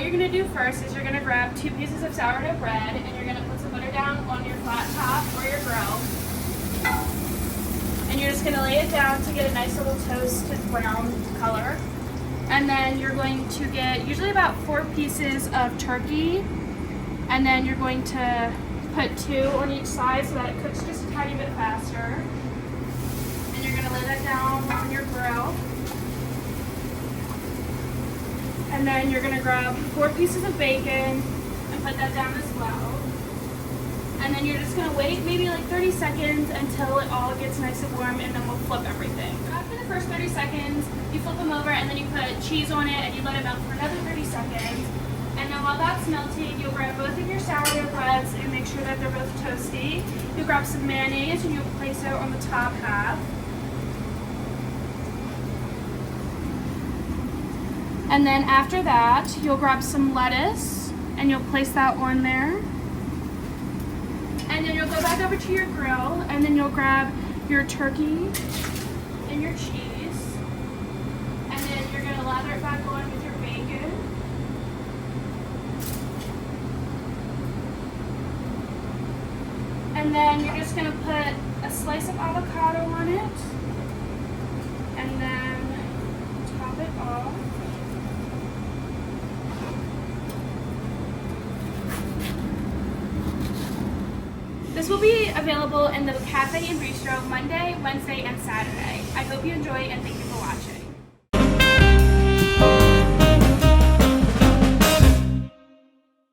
you're gonna do first is you're gonna grab 2 pieces of sourdough bread and you're gonna put some butter down on your flat top or your grill. And you're just gonna lay it down to get a nice little toasted brown color. And then you're going to get usually about 4 pieces of turkey. And then you're going to put 2 on each side so that it cooks just a tiny bit faster. And you're gonna lay that down on your grill. And then you're gonna grab 4 pieces of bacon and put that down as well. And then you're just gonna wait maybe like 30 seconds until it all gets nice and warm, and then we'll flip everything. After the first 30 seconds, you flip them over and then you put cheese on it and you let it melt for another 30 seconds. And then while that's melting, you'll grab both of your sourdough breads and make sure that they're both toasty. You'll grab some mayonnaise and you'll place it on the top half. And then after that, you'll grab some lettuce and you'll place that on there. And then you'll go back over to your grill and then you'll grab your turkey and your cheese. And then you're gonna lather it back on with your bacon. And then you're just gonna put a slice of avocado on it. And then top it off. This will be available in the cafe and bistro Monday, Wednesday, and Saturday. I hope you enjoy and thank you.